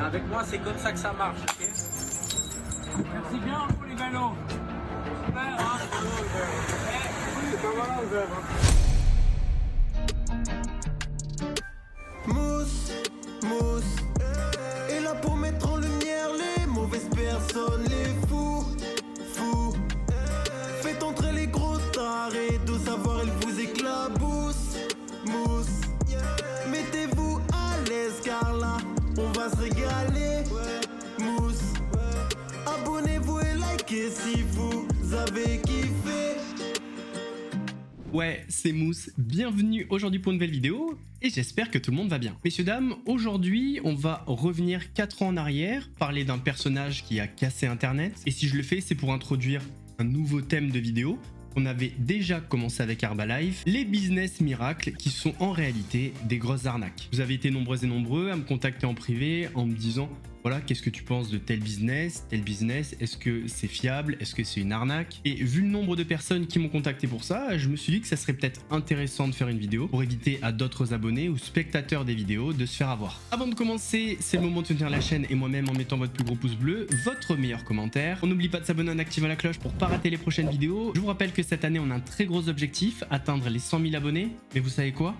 Avec moi, c'est comme ça que ça marche, ok? Merci bien pour les galons. Super, hein? Mousse, mousse, est là pour mettre en lumière les mauvaises personnes, les fous, fous. Faites entrer les gros tarés, de savoir elle vous éclabousse, mousse. Mettez-vous à l'aise car là, on va se régaler, mousse. Abonnez-vous et likez si vous avez kiffé. Ouais, c'est Mousse, bienvenue aujourd'hui pour une nouvelle vidéo et j'espère que tout le monde va bien. Messieurs, dames, aujourd'hui on va revenir 4 ans en arrière, parler d'un personnage qui a cassé internet et si je le fais c'est pour introduire un nouveau thème de vidéo qu'on avait déjà commencé avec Herbalife, les business miracles qui sont en réalité des grosses arnaques. Vous avez été nombreux et nombreux à me contacter en privé en me disant voilà, qu'est-ce que tu penses de tel business, est-ce que c'est fiable, est-ce que c'est une arnaque? Et vu le nombre de personnes qui m'ont contacté pour ça, je me suis dit que ça serait peut-être intéressant de faire une vidéo pour éviter à d'autres abonnés ou spectateurs des vidéos de se faire avoir. Avant de commencer, c'est le moment de soutenir la chaîne et moi-même en mettant votre plus gros pouce bleu, votre meilleur commentaire. On n'oublie pas de s'abonner en activant la cloche pour pas rater les prochaines vidéos. Je vous rappelle que cette année, on a un très gros objectif, atteindre les 100 000 abonnés. Mais vous savez quoi?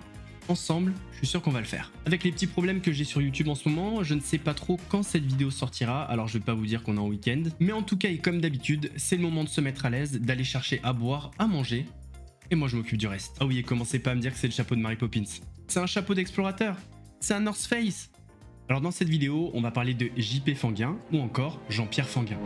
Ensemble, je suis sûr qu'on va le faire. Avec les petits problèmes que j'ai sur YouTube en ce moment, je ne sais pas trop quand cette vidéo sortira, alors je vais pas vous dire qu'on est en week-end. Mais en tout cas, et comme d'habitude, c'est le moment de se mettre à l'aise, d'aller chercher à boire, à manger, et moi je m'occupe du reste. Ah oui, et commencez pas à me dire que c'est le chapeau de Mary Poppins. C'est un chapeau d'explorateur, c'est un North Face. Alors dans cette vidéo, on va parler de JP Fanguin, ou encore Jean-Pierre Fanguin.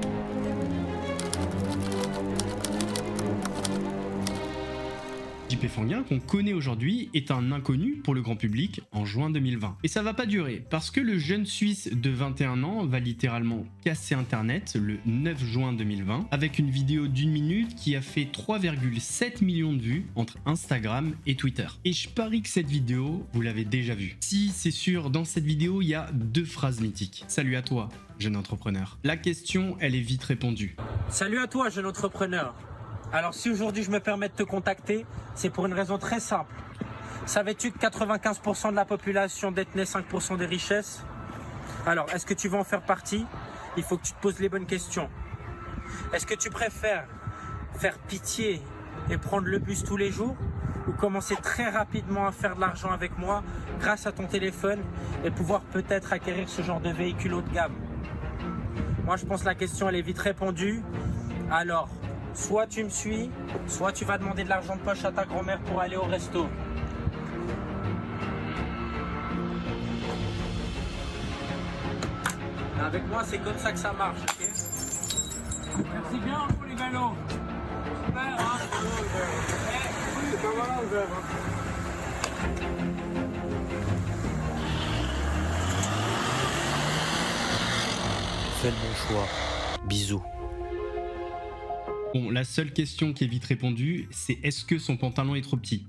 JP Fanguin, qu'on connaît aujourd'hui, est un inconnu pour le grand public en juin 2020. Et ça va pas durer, parce que le jeune Suisse de 21 ans va littéralement casser Internet le 9 juin 2020, avec une vidéo d'1 minute qui a fait 3,7 millions de vues entre Instagram et Twitter. Et je parie que cette vidéo, vous l'avez déjà vue. Si, c'est sûr, dans cette vidéo, il y a 2 phrases mythiques. Salut à toi, jeune entrepreneur. La question, elle est vite répondue. Salut à toi, jeune entrepreneur. Alors si aujourd'hui je me permets de te contacter, c'est pour une raison très simple. Savais-tu que 95% de la population détenait 5% des richesses? Alors, est-ce que tu veux en faire partie? Il faut que tu te poses les bonnes questions. Est-ce que tu préfères faire pitié et prendre le bus tous les jours ou commencer très rapidement à faire de l'argent avec moi grâce à ton téléphone et pouvoir peut-être acquérir ce genre de véhicule haut de gamme? Moi, je pense que la question elle est vite répondue. Alors, soit tu me suis, soit tu vas demander de l'argent de poche à ta grand-mère pour aller au resto. Avec moi, c'est comme ça que ça marche, ok? Merci bien pour les galons. Super, hein? Fais le bon choix. Bisous. Bon, la seule question qui est vite répondue, c'est est-ce que son pantalon est trop petit?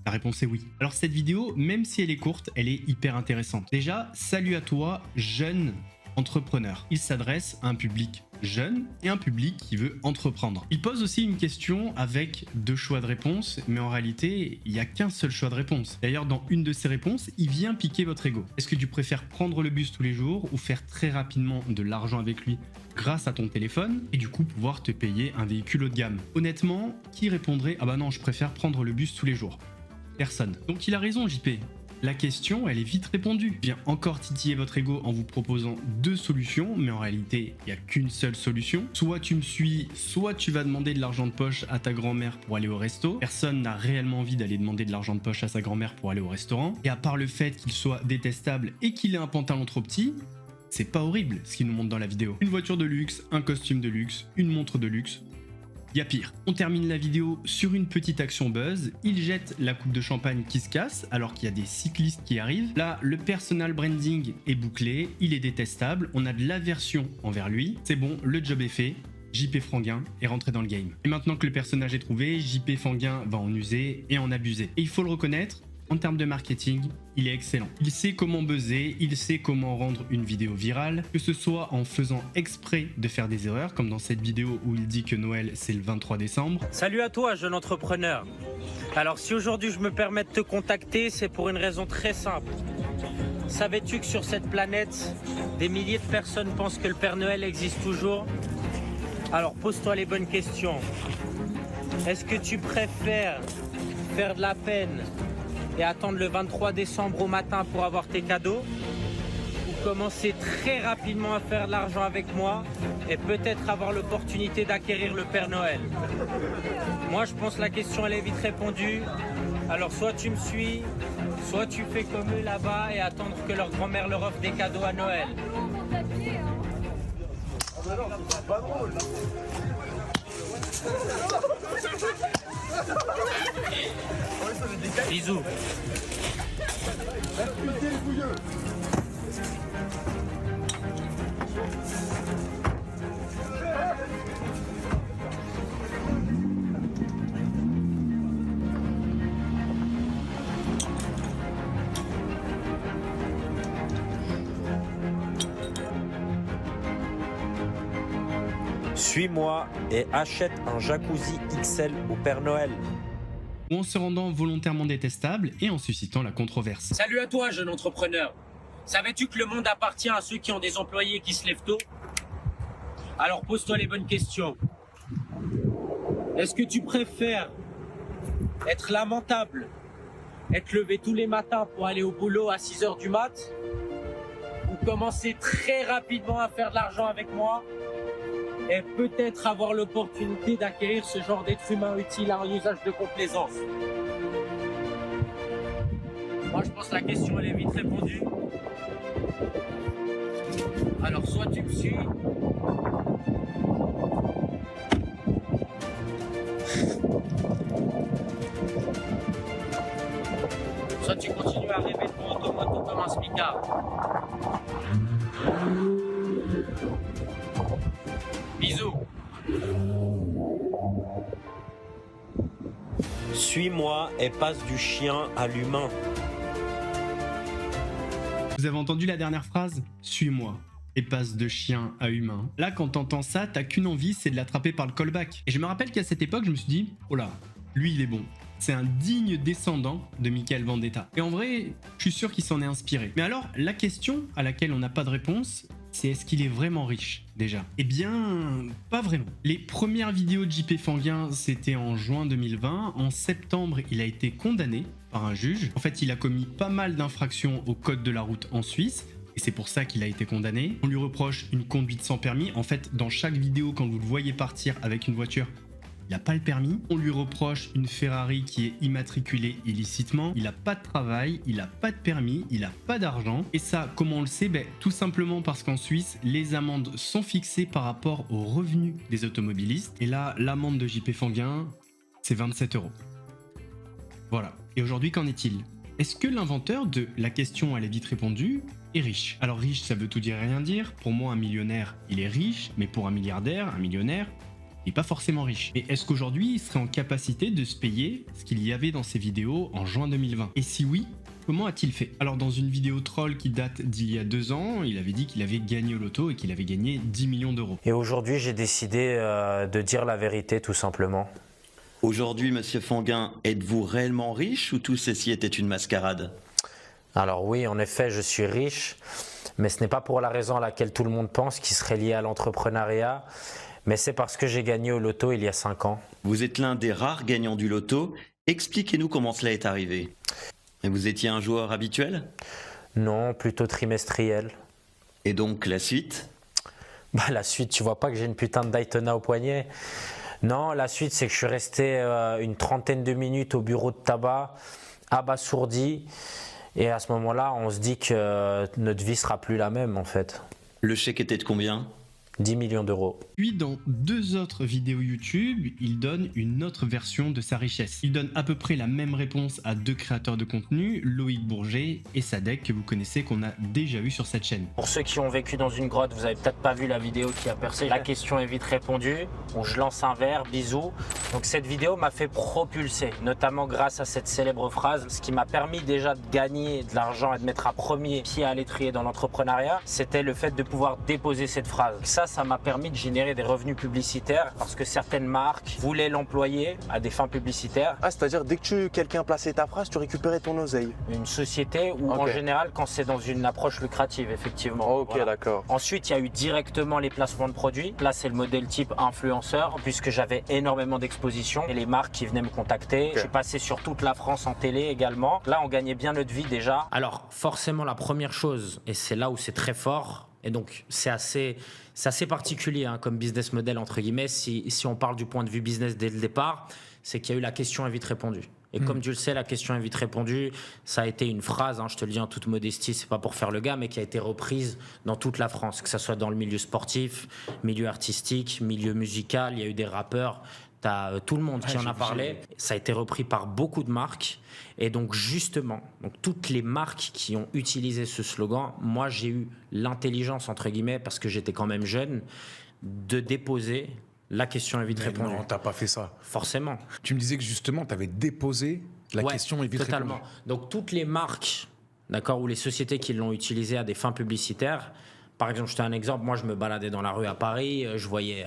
La réponse est oui. Alors cette vidéo, même si elle est courte, elle est hyper intéressante. Déjà, salut à toi, jeune entrepreneur. Il s'adresse à un public jeune et un public qui veut entreprendre. Il pose aussi une question avec 2 choix de réponse, mais en réalité, il n'y a qu'un seul choix de réponse. D'ailleurs, dans une de ses réponses, il vient piquer votre ego. Est-ce que tu préfères prendre le bus tous les jours ou faire très rapidement de l'argent avec lui grâce à ton téléphone et du coup pouvoir te payer un véhicule haut de gamme? Honnêtement, qui répondrait « Ah bah non, je préfère prendre le bus tous les jours ». Personne. Donc il a raison, JP. La question, elle est vite répondue. Je viens encore titiller votre ego en vous proposant 2 solutions, mais en réalité, il n'y a qu'une seule solution. Soit tu me suis, soit tu vas demander de l'argent de poche à ta grand-mère pour aller au resto. Personne n'a réellement envie d'aller demander de l'argent de poche à sa grand-mère pour aller au restaurant. Et à part le fait qu'il soit détestable et qu'il ait un pantalon trop petit, c'est pas horrible ce qu'il nous montre dans la vidéo. Une voiture de luxe, un costume de luxe, une montre de luxe. Il y a pire. On termine la vidéo sur une petite action buzz. Il jette la coupe de champagne qui se casse alors qu'il y a des cyclistes qui arrivent. Là, le personal branding est bouclé, il est détestable, on a de l'aversion envers lui. C'est bon, le job est fait. JP Fanguin est rentré dans le game. Et maintenant que le personnage est trouvé, JP Fanguin va en user et en abuser. Et il faut le reconnaître, en termes de marketing, il est excellent. Il sait comment buzzer, il sait comment rendre une vidéo virale, que ce soit en faisant exprès de faire des erreurs, comme dans cette vidéo où il dit que Noël c'est le 23 décembre. Salut à toi, jeune entrepreneur. Alors si aujourd'hui je me permets de te contacter, c'est pour une raison très simple. Savais-tu que sur cette planète, des milliers de personnes pensent que le Père Noël existe toujours? Alors pose-toi les bonnes questions. Est-ce que tu préfères faire de la peine et attendre le 23 décembre au matin pour avoir tes cadeaux? Ou commencer très rapidement à faire de l'argent avec moi et peut-être avoir l'opportunité d'acquérir le Père Noël? Moi je pense que la question elle est vite répondue. Alors soit tu me suis, soit tu fais comme eux là-bas et attendre que leur grand-mère leur offre des cadeaux à Noël. Bisous. Suis-moi et achète un jacuzzi XL au Père Noël. Ou en se rendant volontairement détestable et en suscitant la controverse. Salut à toi, jeune entrepreneur. Savais-tu que le monde appartient à ceux qui ont des employés qui se lèvent tôt? Alors pose-toi les bonnes questions. Est-ce que tu préfères être lamentable, être levé tous les matins pour aller au boulot à 6h du mat, ou commencer très rapidement à faire de l'argent avec moi et peut-être avoir l'opportunité d'acquérir ce genre d'être humain utile à un usage de complaisance? Moi je pense que la question elle est vite répondue. Alors soit tu me suis, soit tu continues à rêver de ton automoto comme un smicard. Bisous. Suis-moi et passe du chien à l'humain. Vous avez entendu la dernière phrase? Suis-moi et passe de chien à humain. Là, quand t'entends ça, t'as qu'une envie, c'est de l'attraper par le callback. Et je me rappelle qu'à cette époque, je me suis dit, oh là, lui il est bon. C'est un digne descendant de Michael Vendetta. Et en vrai, je suis sûr qu'il s'en est inspiré. Mais alors, la question à laquelle on n'a pas de réponse, c'est est-ce qu'il est vraiment riche déjà? Eh bien, pas vraiment. Les premières vidéos de JP Fanguin, c'était en juin 2020. En septembre, il a été condamné par un juge. En fait, il a commis pas mal d'infractions au code de la route en Suisse. Et c'est pour ça qu'il a été condamné. On lui reproche une conduite sans permis. En fait, dans chaque vidéo, quand vous le voyez partir avec une voiture, il n'a pas le permis. On lui reproche une Ferrari qui est immatriculée illicitement. Il n'a pas de travail, il n'a pas de permis, il n'a pas d'argent. Et ça, comment on le sait? Tout simplement parce qu'en Suisse, les amendes sont fixées par rapport aux revenus des automobilistes. Et là, l'amende de JP Fanguin, c'est 27 €. Voilà. Et aujourd'hui, qu'en est-il? Est-ce que l'inventeur de la question à la vite répondue est riche? Alors riche, ça veut tout dire et rien dire. Pour moi, un millionnaire, il est riche. Mais pour un milliardaire, un millionnaire, il n'est pas forcément riche. Et est-ce qu'aujourd'hui, il serait en capacité de se payer ce qu'il y avait dans ses vidéos en juin 2020? Et si oui, comment a-t-il fait? Alors dans une vidéo troll qui date d'il y a 2 ans, il avait dit qu'il avait gagné au loto et qu'il avait gagné 10 millions d'euros. Et aujourd'hui, j'ai décidé de dire la vérité tout simplement. Aujourd'hui, monsieur Fanguin, êtes-vous réellement riche ou tout ceci était une mascarade? Alors oui, en effet, je suis riche, mais ce n'est pas pour la raison à laquelle tout le monde pense, qui serait liée à l'entrepreneuriat, mais c'est parce que j'ai gagné au loto il y a 5 ans. Vous êtes l'un des rares gagnants du loto. Expliquez-nous comment cela est arrivé. Et vous étiez un joueur habituel? Non, plutôt trimestriel. Et donc la suite? La suite, tu vois pas que j'ai une putain de Daytona au poignet? Non, la suite, c'est que je suis resté une trentaine de minutes au bureau de tabac, abasourdi. Et à ce moment-là, on se dit que notre vie sera plus la même en fait. Le chèque était de combien? 10 millions d'euros. Puis dans 2 autres vidéos YouTube, il donne une autre version de sa richesse. Il donne à peu près la même réponse à 2 créateurs de contenu, Loïc Bourget et Sadek, que vous connaissez, qu'on a déjà vu sur cette chaîne. Pour ceux qui ont vécu dans une grotte, vous avez peut-être pas vu la vidéo qui a percé. La question est vite répondue. Bon, je lance un verre, bisous. Donc cette vidéo m'a fait propulser, notamment grâce à cette célèbre phrase. Ce qui m'a permis déjà de gagner de l'argent et de mettre un premier pied à l'étrier dans l'entrepreneuriat, c'était le fait de pouvoir déposer cette phrase. Ça ça m'a permis de générer des revenus publicitaires parce que certaines marques voulaient l'employer à des fins publicitaires. Ah, c'est-à-dire dès que quelqu'un plaçait ta phrase, tu récupérais ton oseille. Une société ou en général quand c'est dans une approche lucrative, effectivement. Ok, d'accord. Ensuite, il y a eu directement les placements de produits. Là, c'est le modèle type influenceur puisque j'avais énormément d'expositions et les marques qui venaient me contacter. J'ai passé sur toute la France en télé également. Là, on gagnait bien notre vie déjà. Alors, forcément, la première chose, et c'est là où c'est très fort, et donc c'est assez particulier hein, comme business model, entre guillemets, si on parle du point de vue business dès le départ, c'est qu'il y a eu la question est vite répondue. Et comme tu le sais, la question est vite répondue. Ça a été une phrase, hein, je te le dis en toute modestie, c'est pas pour faire le gars, mais qui a été reprise dans toute la France, que ce soit dans le milieu sportif, milieu artistique, milieu musical. Il y a eu des rappeurs, t'as tout le monde qui en a parlé. Ça a été repris par beaucoup de marques. Et donc justement, toutes les marques qui ont utilisé ce slogan, moi j'ai eu l'intelligence, entre guillemets, parce que j'étais quand même jeune, de déposer la question est vite répondue. Non, t'as pas fait ça. Forcément. Tu me disais que justement, tu avais déposé la question est vite totalement. répondue. Donc toutes les marques, d'accord, ou les sociétés qui l'ont utilisé à des fins publicitaires, par exemple, je te donne un exemple, moi je me baladais dans la rue à Paris, je voyais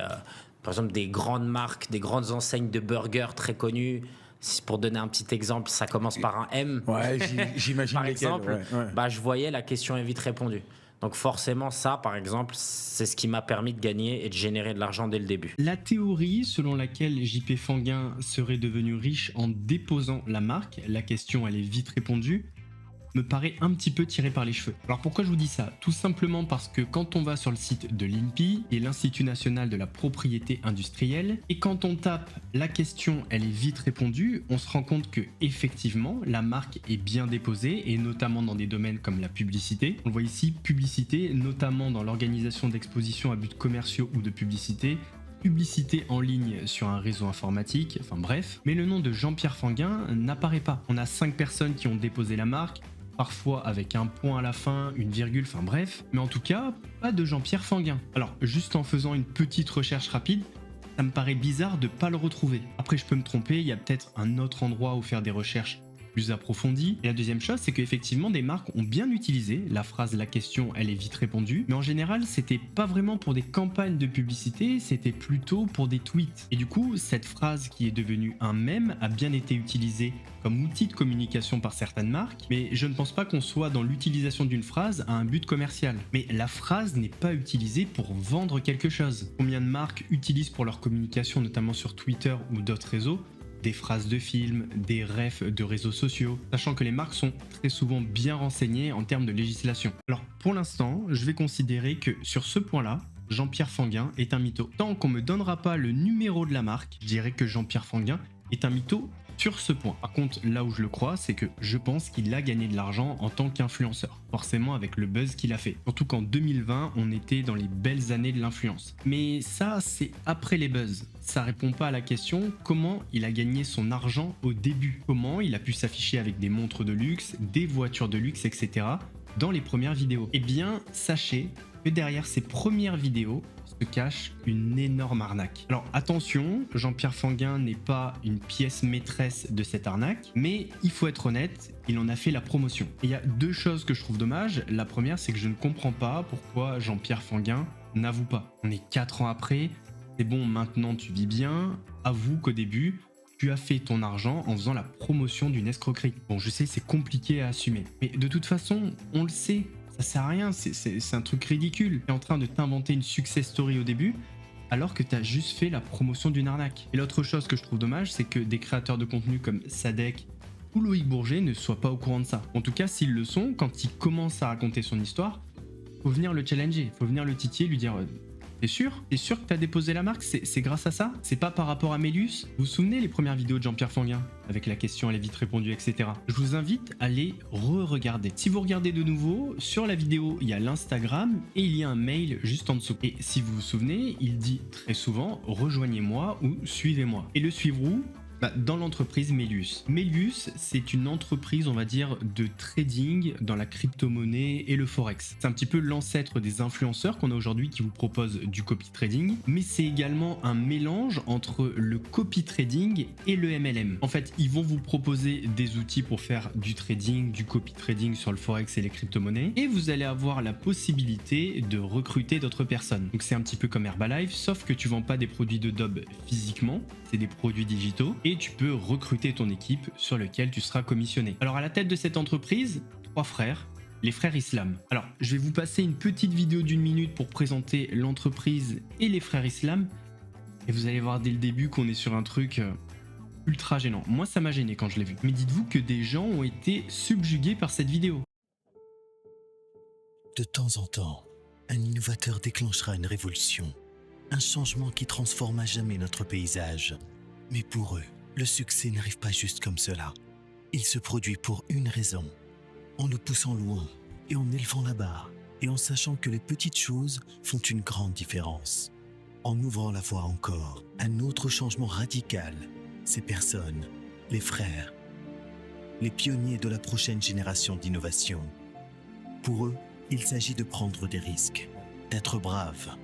par exemple des grandes marques, des grandes enseignes de burgers très connues. Pour donner un petit exemple, ça commence par un M. Ouais, j'imagine par lesquels, exemple, ouais. bah, je voyais la question est vite répondue. Donc forcément, ça, par exemple, c'est ce qui m'a permis de gagner et de générer de l'argent dès le début. La théorie selon laquelle JP Fanguin serait devenu riche en déposant la marque, la question elle est vite répondue, me paraît un petit peu tiré par les cheveux. Alors pourquoi je vous dis ça? Tout simplement parce que quand on va sur le site de l'INPI et l'Institut National de la Propriété Industrielle, et quand on tape la question elle est vite répondue, on se rend compte que effectivement la marque est bien déposée et notamment dans des domaines comme la publicité. On le voit ici, publicité, notamment dans l'organisation d'expositions à buts commerciaux ou de publicité en ligne sur un réseau informatique, enfin bref. Mais le nom de Jean-Pierre Fanguin n'apparaît pas. On a 5 personnes qui ont déposé la marque, parfois avec un point à la fin, une virgule, enfin bref. Mais en tout cas, pas de Jean-Pierre Fanguin. Alors, juste en faisant une petite recherche rapide, ça me paraît bizarre de pas le retrouver. Après, je peux me tromper, il y a peut-être un autre endroit où faire des recherches plus approfondie. Et la deuxième chose, c'est qu'effectivement des marques ont bien utilisé la phrase la question elle est vite répondue, mais en général c'était pas vraiment pour des campagnes de publicité, c'était plutôt pour des tweets. Et du coup cette phrase qui est devenue un mème a bien été utilisée comme outil de communication par certaines marques, mais je ne pense pas qu'on soit dans l'utilisation d'une phrase à un but commercial. Mais la phrase n'est pas utilisée pour vendre quelque chose. Combien de marques utilisent pour leur communication, notamment sur Twitter ou d'autres réseaux, des phrases de films, des refs de réseaux sociaux, sachant que les marques sont très souvent bien renseignées en termes de législation. Alors pour l'instant, je vais considérer que sur ce point-là, Jean-Pierre Fanguin est un mytho. Tant qu'on me donnera pas le numéro de la marque, je dirais que Jean-Pierre Fanguin est un mytho sur ce point. Par contre, là où je le crois, c'est que je pense qu'il a gagné de l'argent en tant qu'influenceur, forcément avec le buzz qu'il a fait. Surtout qu'en 2020, on était dans les belles années de l'influence. Mais ça, c'est après les buzz. Ça répond pas à la question comment il a gagné son argent au début. Comment il a pu s'afficher avec des montres de luxe, des voitures de luxe, etc. dans les premières vidéos. Eh bien, sachez que derrière ces premières vidéos se cache une énorme arnaque. Alors attention, Jean-Pierre Fanguin n'est pas une pièce maîtresse de cette arnaque, mais il faut être honnête, il en a fait la promotion. Et il y a deux choses que je trouve dommages. La première, c'est que je ne comprends pas pourquoi Jean-Pierre Fanguin n'avoue pas. On est 4 ans après, c'est bon, maintenant tu vis bien, avoue qu'au début, tu as fait ton argent en faisant la promotion d'une escroquerie. Bon, je sais, c'est compliqué à assumer, mais de toute façon, on le sait. Ça sert à rien, c'est un truc ridicule. Tu es en train de t'inventer une success story au début, alors que tu as juste fait la promotion d'une arnaque. Et l'autre chose que je trouve dommage, c'est que des créateurs de contenu comme Sadek ou Loïc Bourget ne soient pas au courant de ça. En tout cas, s'ils le sont, quand il commence à raconter son histoire, faut venir le challenger, faut venir le titiller, lui dire T'es sûr que t'as déposé la marque? C'est grâce à ça? C'est pas par rapport à Mélius? Vous vous souvenez les premières vidéos de Jean-Pierre Fanguin? Avec la question, elle est vite répondue, etc. Je vous invite à les re-regarder. Si vous regardez de nouveau, sur la vidéo, il y a l'Instagram et il y a un mail juste en dessous. Et si vous vous souvenez, il dit très souvent « Rejoignez-moi » ou « Suivez-moi ». Et le suivre où? Dans l'entreprise Melius. Melius, c'est une entreprise, on va dire, de trading dans la crypto-monnaie et le forex. C'est un petit peu l'ancêtre des influenceurs qu'on a aujourd'hui qui vous proposent du copy trading, mais c'est également un mélange entre le copy trading et le MLM. En fait, ils vont vous proposer des outils pour faire du trading, du copy trading sur le forex et les crypto-monnaies, et vous allez avoir la possibilité de recruter d'autres personnes. Donc c'est un petit peu comme Herbalife, sauf que tu vends pas des produits de dob physiquement, c'est des produits digitaux, et tu peux recruter ton équipe sur lequel tu seras commissionné. Alors à la tête de cette entreprise, 3 frères, les frères Islam. Alors je vais vous passer une petite vidéo d'1 minute pour présenter l'entreprise et les frères Islam, et vous allez voir dès le début qu'on est sur un truc ultra gênant. Moi ça m'a gêné quand je l'ai vu. Mais dites-vous que des gens ont été subjugués par cette vidéo. De temps en temps, un innovateur déclenchera une révolution, un changement qui transforme à jamais notre paysage. Mais pour eux, le succès n'arrive pas juste comme cela. Il se produit pour une raison, en nous poussant loin et en élevant la barre, et en sachant que les petites choses font une grande différence. En ouvrant la voie encore, un autre changement radical. Ces personnes, les frères, les pionniers de la prochaine génération d'innovation. Pour eux, il s'agit de prendre des risques, d'être braves.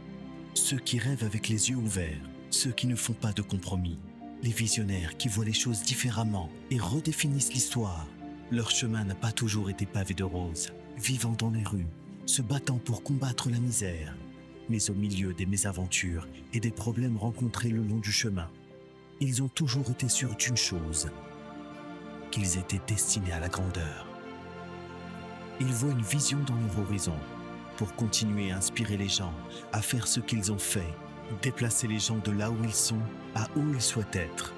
Ceux qui rêvent avec les yeux ouverts, ceux qui ne font pas de compromis. Les visionnaires qui voient les choses différemment et redéfinissent l'histoire. Leur chemin n'a pas toujours été pavé de roses, vivant dans les rues, se battant pour combattre la misère, mais au milieu des mésaventures et des problèmes rencontrés le long du chemin. Ils ont toujours été sûrs d'une chose, qu'ils étaient destinés à la grandeur. Ils voient une vision dans leur horizon pour continuer à inspirer les gens à faire ce qu'ils ont fait, déplacer les gens de là où ils sont à où ils souhaitent être.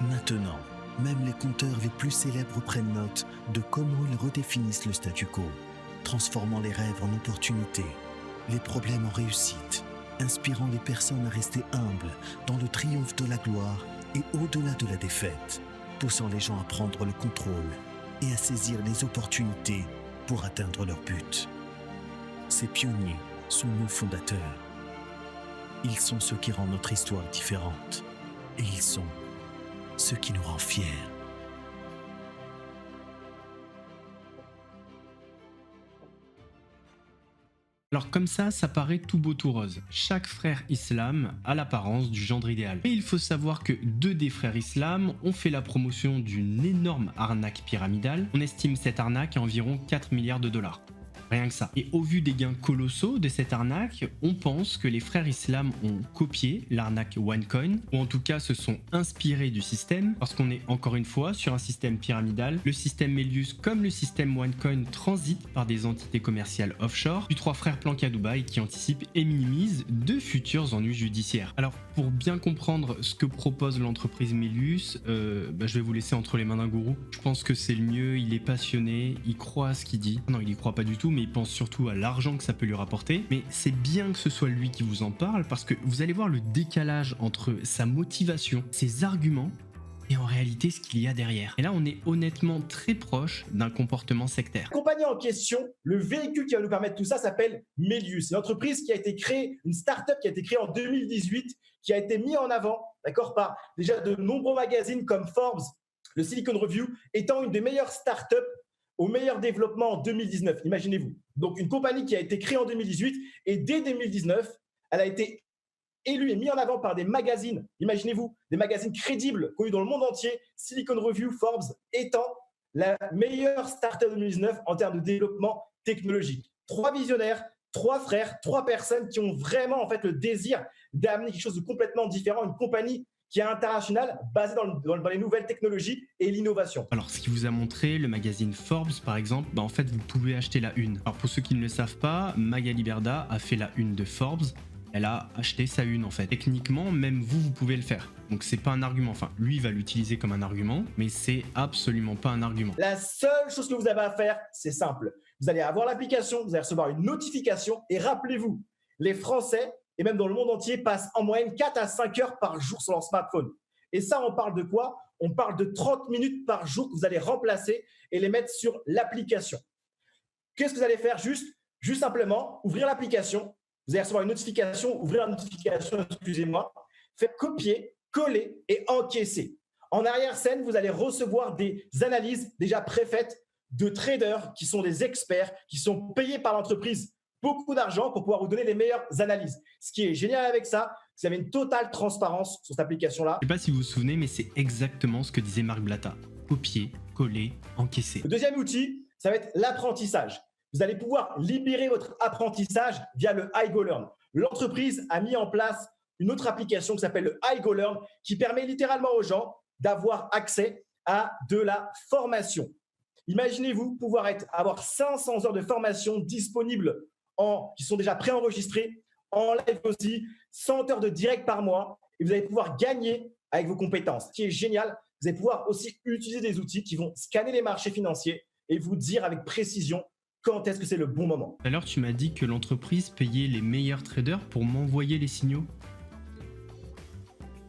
Maintenant, même les conteurs les plus célèbres prennent note de comment ils redéfinissent le statu quo, transformant les rêves en opportunités, les problèmes en réussite, inspirant les personnes à rester humbles dans le triomphe de la gloire et au-delà de la défaite, poussant les gens à prendre le contrôle et à saisir les opportunités pour atteindre leur but. Ces pionniers sont nos fondateurs. Ils sont ceux qui rendent notre histoire différente. Et ils sont ceux qui nous rendent fiers. Alors comme ça paraît tout beau tout rose. Chaque frère Islam a l'apparence du gendre idéal. Et il faut savoir que 2 des frères Islam ont fait la promotion d'une énorme arnaque pyramidale. On estime cette arnaque à environ 4 milliards de dollars. Rien que ça. Et au vu des gains colossaux de cette arnaque, on pense que les frères Islam ont copié l'arnaque OneCoin, ou en tout cas se sont inspirés du système, parce qu'on est encore une fois sur un système pyramidal. Le système Melius comme le système OneCoin transitent par des entités commerciales offshore, puis 3 frères planqués à Dubaï qui anticipent et minimisent de futurs ennuis judiciaires. Alors pour bien comprendre ce que propose l'entreprise Melius, je vais vous laisser entre les mains d'un gourou. Je pense que c'est le mieux, il est passionné, il croit à ce qu'il dit. Non, il y croit pas du tout, mais il pense surtout à l'argent que ça peut lui rapporter. Mais c'est bien que ce soit lui qui vous en parle, parce que vous allez voir le décalage entre sa motivation, ses arguments, et en réalité ce qu'il y a derrière. Et là on est honnêtement très proche d'un comportement sectaire. La compagnie en question, le véhicule qui va nous permettre tout ça s'appelle Melius. C'est une entreprise qui a été créée, une start-up qui a été créée en 2018, qui a été mise en avant, d'accord, par déjà de nombreux magazines comme Forbes, le Silicon Review, étant une des meilleures start-up au meilleur développement en 2019, imaginez-vous. Donc une compagnie qui a été créée en 2018 et dès 2019, elle a été élue et mise en avant par des magazines, imaginez-vous, des magazines crédibles connus dans le monde entier, Silicon Review, Forbes, étant la meilleure start-up de 2019 en termes de développement technologique. 3 visionnaires, 3 frères, 3 personnes qui ont vraiment en fait le désir d'amener quelque chose de complètement différent, une compagnie qui est internationale, basée dans les nouvelles technologies et l'innovation. Alors, ce qui vous a montré, le magazine Forbes, par exemple, en fait, vous pouvez acheter la une. Alors, pour ceux qui ne le savent pas, Magali Berda a fait la une de Forbes. Elle a acheté sa une, en fait. Techniquement, même vous pouvez le faire. Donc, c'est pas un argument. Enfin, lui, il va l'utiliser comme un argument, mais c'est absolument pas un argument. La seule chose que vous avez à faire, c'est simple. Vous allez avoir l'application, vous allez recevoir une notification, et rappelez-vous, les Français, et même dans le monde entier, passent en moyenne 4 à 5 heures par jour sur leur smartphone. Et ça, on parle de quoi? On parle de 30 minutes par jour que vous allez remplacer et les mettre sur l'application. Qu'est-ce que vous allez faire? Juste simplement, ouvrir l'application, vous allez recevoir une notification, ouvrir la notification, excusez-moi, faire copier, coller et encaisser. En arrière-scène, vous allez recevoir des analyses déjà préfaites de traders qui sont des experts, qui sont payés par l'entreprise beaucoup d'argent pour pouvoir vous donner les meilleures analyses. Ce qui est génial avec ça, c'est qu'il y avait une totale transparence sur cette application-là. Je sais pas si vous vous souvenez, mais c'est exactement ce que disait Marc Blatta. Copier, coller, encaisser. Le deuxième outil, ça va être l'apprentissage. Vous allez pouvoir libérer votre apprentissage via le iGoLearn. L'entreprise a mis en place une autre application qui s'appelle le iGoLearn qui permet littéralement aux gens d'avoir accès à de la formation. Imaginez-vous pouvoir avoir 500 heures de formation disponibles qui sont déjà préenregistrées, en live aussi, 100 heures de direct par mois et vous allez pouvoir gagner avec vos compétences. Ce qui est génial, vous allez pouvoir aussi utiliser des outils qui vont scanner les marchés financiers et vous dire avec précision quand est-ce que c'est le bon moment. Tout à l'heure, tu m'as dit que l'entreprise payait les meilleurs traders pour m'envoyer les signaux.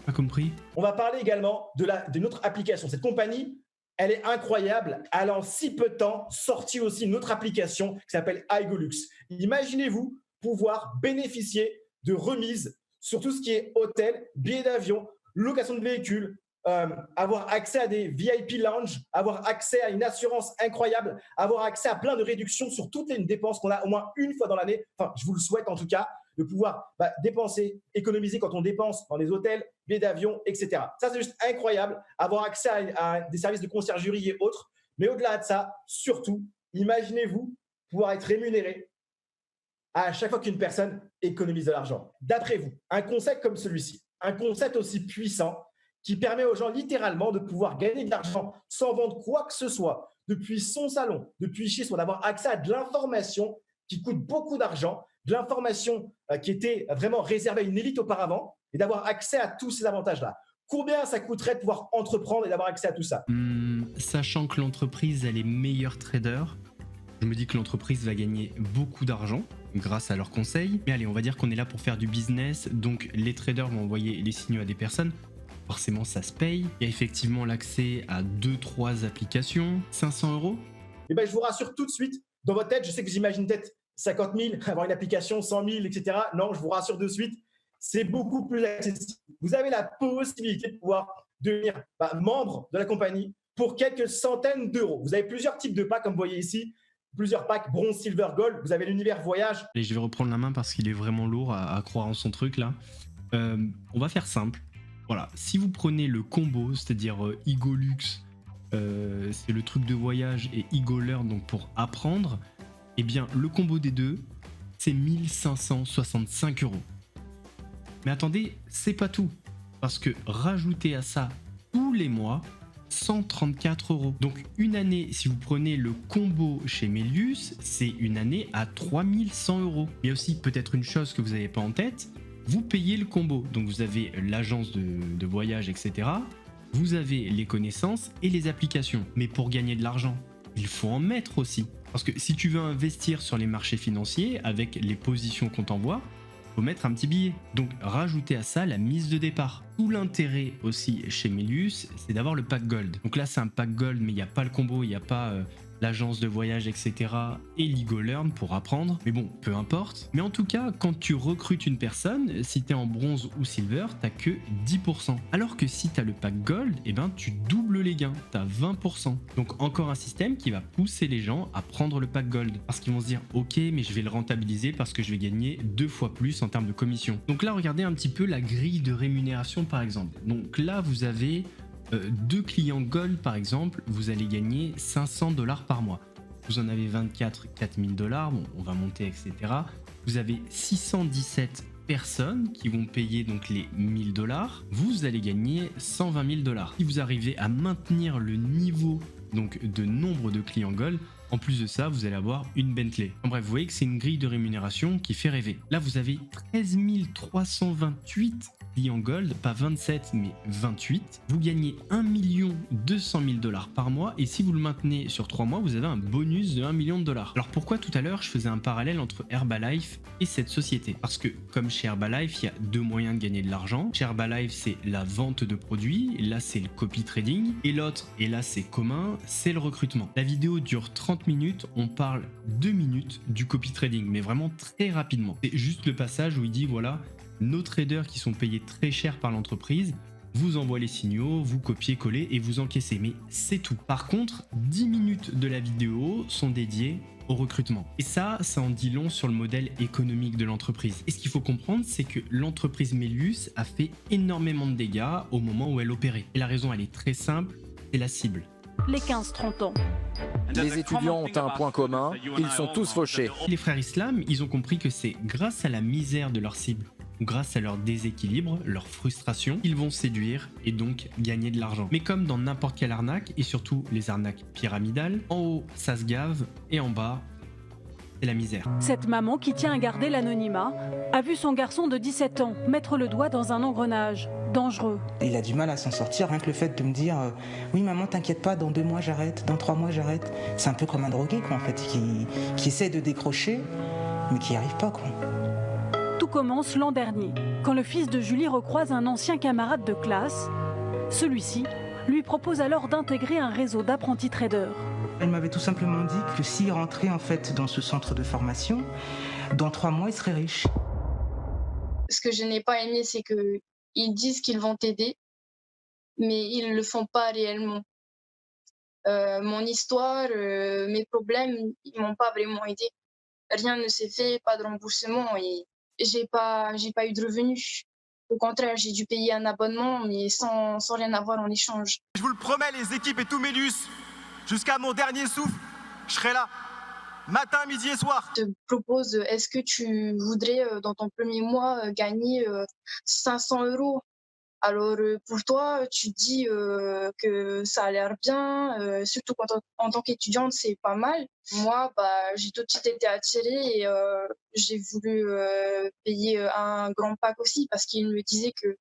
Pas compris? On va parler également d'une autre application. Cette compagnie, elle est incroyable. Elle a en si peu de temps sorti aussi une autre application qui s'appelle iGolux. Imaginez-vous pouvoir bénéficier de remises sur tout ce qui est hôtel, billets d'avion, location de véhicules, avoir accès à des VIP lounge, avoir accès à une assurance incroyable, avoir accès à plein de réductions sur toutes les dépenses qu'on a au moins une fois dans l'année. Enfin, je vous le souhaite en tout cas, de pouvoir dépenser, économiser quand on dépense dans les hôtels, billets d'avion, etc. Ça, c'est juste incroyable, avoir accès à des services de conciergerie et autres. Mais au-delà de ça, surtout, imaginez-vous pouvoir être rémunéré à chaque fois qu'une personne économise de l'argent. D'après vous, un concept comme celui-ci, un concept aussi puissant qui permet aux gens littéralement de pouvoir gagner de l'argent sans vendre quoi que ce soit, depuis son salon, depuis chez soi, d'avoir accès à de l'information qui coûte beaucoup d'argent, de l'information qui était vraiment réservée à une élite auparavant, et d'avoir accès à tous ces avantages-là. Combien ça coûterait de pouvoir entreprendre et d'avoir accès à tout ça? Sachant que l'entreprise a les meilleurs traders, je me dis que l'entreprise va gagner beaucoup d'argent grâce à leurs conseils. Mais allez, on va dire qu'on est là pour faire du business, donc les traders vont envoyer les signaux à des personnes. Forcément, ça se paye. Il y a effectivement l'accès à 2-3 applications. 500 €. Eh ben, je vous rassure tout de suite, dans votre tête, je sais que vous imaginez peut-être 50 000, avoir une application, 100 000, etc. Non, je vous rassure de suite, c'est beaucoup plus accessible. Vous avez la possibilité de pouvoir devenir membre de la compagnie pour quelques centaines d'euros. Vous avez plusieurs types de packs, comme vous voyez ici, plusieurs packs bronze, silver, gold. Vous avez l'univers voyage. Et je vais reprendre la main parce qu'il est vraiment lourd à croire en son truc là. On va faire simple. Voilà, si vous prenez le combo, c'est-à-dire iGolux, c'est le truc de voyage, et iGoLearn, donc pour apprendre, eh bien le combo des deux, c'est 1565 €. Mais attendez, c'est pas tout, parce que rajoutez à ça tous les mois 134 €. Donc une année, si vous prenez le combo chez Melius, c'est une année à 3100 €. Il y a aussi peut-être une chose que vous n'avez pas en tête, vous payez le combo. Donc vous avez l'agence de voyage, etc. Vous avez les connaissances et les applications. Mais pour gagner de l'argent, il faut en mettre aussi. Parce que si tu veux investir sur les marchés financiers avec les positions qu'on t'envoie, faut mettre un petit billet. Donc rajouter à ça la mise de départ. Tout l'intérêt aussi chez Melius, c'est d'avoir le pack gold. Donc là c'est un pack gold, mais il n'y a pas le combo, il n'y a pas l'agence de voyage, etc. et l'iGoLearn pour apprendre. Mais bon, peu importe. Mais en tout cas, quand tu recrutes une personne, si tu es en bronze ou silver, t'as que 10%. Alors que si tu as le pack gold, eh ben, tu doubles les gains, tu as 20%. Donc encore un système qui va pousser les gens à prendre le pack gold. Parce qu'ils vont se dire, ok, mais je vais le rentabiliser parce que je vais gagner 2 fois plus en termes de commission. Donc là, regardez un petit peu la grille de rémunération par exemple. Donc là, vous avez 2 clients gold par exemple, vous allez gagner 500 $ par mois. Vous en avez 24, 4000 $, bon, on va monter, etc. Vous avez 617 personnes qui vont payer donc les 1000 $. Vous allez gagner 120 000 $. Si vous arrivez à maintenir le niveau donc de nombre de clients gold, en plus de ça, vous allez avoir une Bentley. En bref, vous voyez que c'est une grille de rémunération qui fait rêver. Là, vous avez 13 328 clients gold, pas 27 mais 28. Vous gagnez 1 200 000 $ par mois et si vous le maintenez sur 3 mois, vous avez un bonus de 1 million de $. Alors pourquoi tout à l'heure je faisais un parallèle entre Herbalife et cette société? Parce que comme chez Herbalife, il y a 2 moyens de gagner de l'argent. Chez Herbalife, c'est la vente de produits, là c'est le copy trading, et l'autre, et là c'est commun, c'est le recrutement. La vidéo dure 30 minutes, on parle 2 minutes du copy trading, mais vraiment très rapidement. C'est juste le passage où il dit voilà, nos traders qui sont payés très cher par l'entreprise vous envoie les signaux, vous copiez, collez et vous encaissez. Mais c'est tout. Par contre, 10 minutes de la vidéo sont dédiées au recrutement. Et ça en dit long sur le modèle économique de l'entreprise. Et ce qu'il faut comprendre, c'est que l'entreprise Melius a fait énormément de dégâts au moment où elle opérait. Et la raison, elle est très simple, c'est la cible. Les 15-30 ans. Les étudiants ont un point commun, ils sont tous fauchés. Les frères Islam, ils ont compris que c'est grâce à la misère de leur cible, grâce à leur déséquilibre, leur frustration, ils vont séduire et donc gagner de l'argent. Mais comme dans n'importe quelle arnaque, et surtout les arnaques pyramidales, en haut ça se gave et en bas c'est la misère. Cette maman qui tient à garder l'anonymat a vu son garçon de 17 ans mettre le doigt dans un engrenage dangereux. Il a du mal à s'en sortir, rien que le fait de me dire oui maman t'inquiète pas, dans 2 mois j'arrête, dans 3 mois j'arrête. C'est un peu comme un drogué quoi en fait, qui essaie de décrocher mais qui n'y arrive pas quoi. Tout commence l'an dernier, quand le fils de Julie recroise un ancien camarade de classe. Celui-ci lui propose alors d'intégrer un réseau d'apprentis traders. Elle m'avait tout simplement dit que s'il rentrait en fait dans ce centre de formation, dans 3 mois il serait riche. Ce que je n'ai pas aimé, c'est qu'ils disent qu'ils vont t'aider, mais ils ne le font pas réellement. Mon histoire, mes problèmes, ils ne m'ont pas vraiment aidé. Rien ne s'est fait, pas de remboursement et j'ai pas eu de revenus. Au contraire, j'ai dû payer un abonnement, mais sans rien avoir en échange. Je vous le promets, les équipes et tout Melius, jusqu'à mon dernier souffle, je serai là, matin, midi et soir. Je te propose, est-ce que tu voudrais, dans ton premier mois, gagner 500 €? Alors, pour toi, tu dis que ça a l'air bien, surtout quand en tant qu'étudiante, c'est pas mal. Moi, j'ai tout de suite été attirée et j'ai voulu payer un grand pack aussi parce qu'il me disait que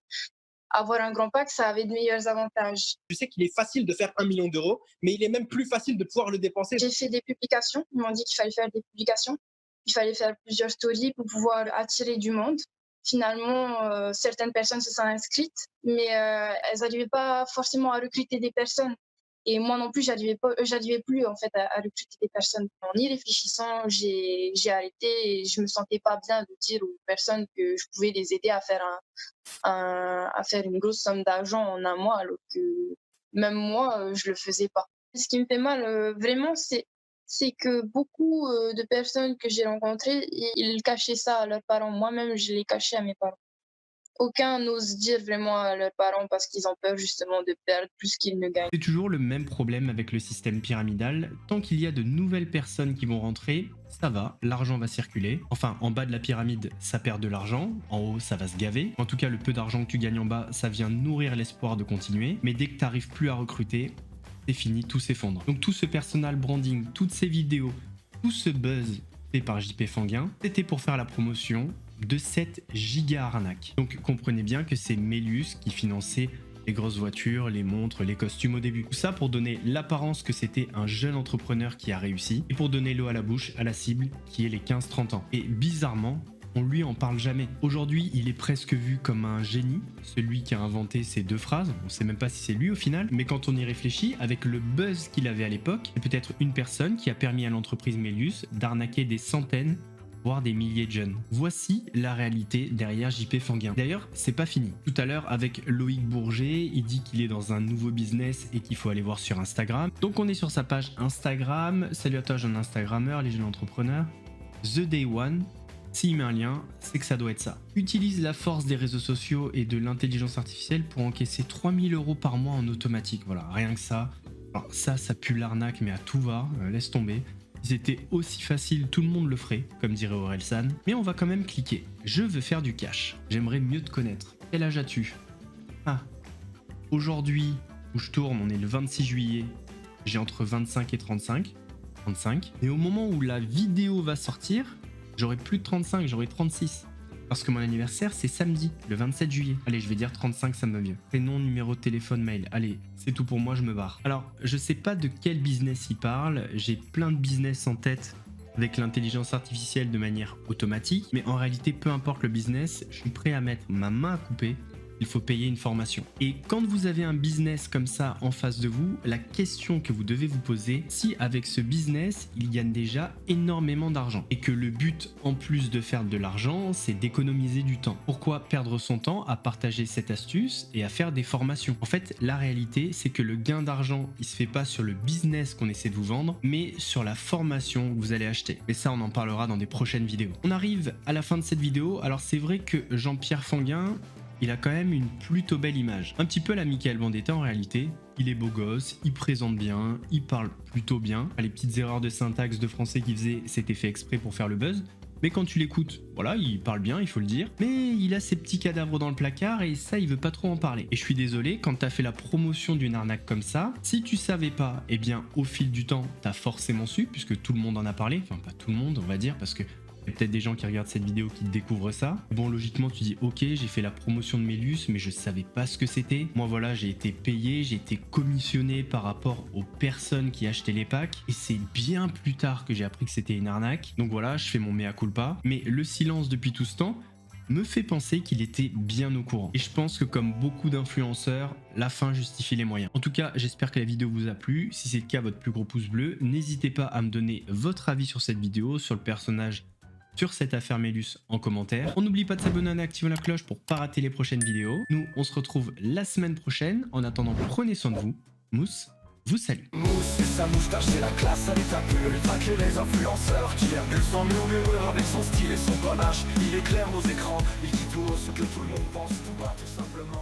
avoir un grand pack, ça avait de meilleurs avantages. Je sais qu'il est facile de faire 1 million d'euros, mais il est même plus facile de pouvoir le dépenser. J'ai fait des publications. Ils m'ont dit qu'il fallait faire des publications. Il fallait faire plusieurs stories pour pouvoir attirer du monde. Finalement, certaines personnes se sont inscrites, mais elles n'arrivaient pas forcément à recruter des personnes. Et moi non plus, j'arrivais plus en fait à recruter des personnes. En y réfléchissant, j'ai arrêté et je me sentais pas bien de dire aux personnes que je pouvais les aider à faire une grosse somme d'argent en un mois, alors que même moi, je le faisais pas. Ce qui me fait mal, vraiment, c'est que beaucoup de personnes que j'ai rencontrées, ils cachaient ça à leurs parents. Moi-même, je l'ai caché à mes parents. Aucun n'ose dire vraiment à leurs parents parce qu'ils ont peur justement de perdre plus qu'ils ne gagnent. C'est toujours le même problème avec le système pyramidal. Tant qu'il y a de nouvelles personnes qui vont rentrer, ça va, l'argent va circuler. Enfin, en bas de la pyramide, ça perd de l'argent. En haut, ça va se gaver. En tout cas, le peu d'argent que tu gagnes en bas, ça vient nourrir l'espoir de continuer. Mais dès que tu n'arrives plus à recruter, c'est fini, tout s'effondre. Donc tout ce personal branding, toutes ces vidéos, tout ce buzz fait par JP Fanguin, c'était pour faire la promotion de cette giga arnaque. Donc comprenez bien que c'est Melius qui finançait les grosses voitures, les montres, les costumes au début. Tout ça pour donner l'apparence que c'était un jeune entrepreneur qui a réussi et pour donner l'eau à la bouche à la cible qui est les 15-30 ans. Et bizarrement, on lui en parle jamais. Aujourd'hui, il est presque vu comme un génie, celui qui a inventé ces 2 phrases. On sait même pas si c'est lui au final, mais quand on y réfléchit, avec le buzz qu'il avait à l'époque, c'est peut-être une personne qui a permis à l'entreprise Melius d'arnaquer des centaines, voire des milliers de jeunes. Voici la réalité derrière JP Fanguin. D'ailleurs, c'est pas fini. Tout à l'heure, avec Loïc Bourget, il dit qu'il est dans un nouveau business et qu'il faut aller voir sur Instagram. Donc on est sur sa page Instagram. Salut à toi, jeune Instagrammeur, les jeunes entrepreneurs. The Day One. S'il met un lien, c'est que ça doit être ça. Utilise la force des réseaux sociaux et de l'intelligence artificielle pour encaisser 3000 € par mois en automatique. Voilà, rien que ça. Alors ça pue l'arnaque, mais à tout va, laisse tomber. Si c'était aussi facile, tout le monde le ferait, comme dirait Orelsan. Mais on va quand même cliquer. Je veux faire du cash. J'aimerais mieux te connaître. Quel âge as-tu? Ah, aujourd'hui, où je tourne, on est le 26 juillet. J'ai entre 25 et 35. Et au moment où la vidéo va sortir, j'aurai plus de 35, j'aurai 36. Parce que mon anniversaire, c'est samedi, le 27 juillet. Allez, je vais dire 35, ça me va mieux. Prénom, numéro de téléphone, mail. Allez, c'est tout pour moi, je me barre. Alors, je sais pas de quel business il parle. J'ai plein de business en tête avec l'intelligence artificielle de manière automatique. Mais en réalité, peu importe le business, je suis prêt à mettre ma main à couper il faut payer une formation. Et quand vous avez un business comme ça en face de vous, la question que vous devez vous poser, si avec ce business, il gagne déjà énormément d'argent et que le but, en plus de faire de l'argent, c'est d'économiser du temps. Pourquoi perdre son temps à partager cette astuce et à faire des formations? En fait, la réalité, c'est que le gain d'argent, il se fait pas sur le business qu'on essaie de vous vendre, mais sur la formation que vous allez acheter. Mais ça, on en parlera dans des prochaines vidéos. On arrive à la fin de cette vidéo. Alors c'est vrai que Jean-Pierre Fanguin, il a quand même une plutôt belle image. Un petit peu la Mickaël Vendetta en réalité. Il est beau gosse, il présente bien, il parle plutôt bien. Les petites erreurs de syntaxe de français qu'il faisait, c'était fait exprès pour faire le buzz. Mais quand tu l'écoutes, voilà, il parle bien, il faut le dire. Mais il a ses petits cadavres dans le placard et ça, il veut pas trop en parler. Et je suis désolé, quand t'as fait la promotion d'une arnaque comme ça, si tu savais pas, eh bien, au fil du temps, t'as forcément su, puisque tout le monde en a parlé. Enfin, pas tout le monde, on va dire, parce que il y a peut-être des gens qui regardent cette vidéo qui découvrent ça. Bon, logiquement, tu dis, ok, j'ai fait la promotion de Melius, mais je savais pas ce que c'était. Moi, voilà, j'ai été payé, j'ai été commissionné par rapport aux personnes qui achetaient les packs. Et c'est bien plus tard que j'ai appris que c'était une arnaque. Donc voilà, je fais mon mea culpa. Mais le silence depuis tout ce temps me fait penser qu'il était bien au courant. Et je pense que comme beaucoup d'influenceurs, la fin justifie les moyens. En tout cas, j'espère que la vidéo vous a plu. Si c'est le cas, votre plus gros pouce bleu. N'hésitez pas à me donner votre avis sur cette vidéo, sur le personnage, sur cette affaire Melius en commentaire. On n'oublie pas de s'abonner et d'activer la cloche pour pas rater les prochaines vidéos. Nous, on se retrouve la semaine prochaine. En attendant, prenez soin de vous. Mousse vous salue. Mousse et sa moustache, c'est la classe à l'état pur. Il traque les influenceurs qui virgule sans murmure. Avec son style et son panache, il éclaire nos écrans. Il dit tout haut ce que tout le monde pense tout bas, tout simplement.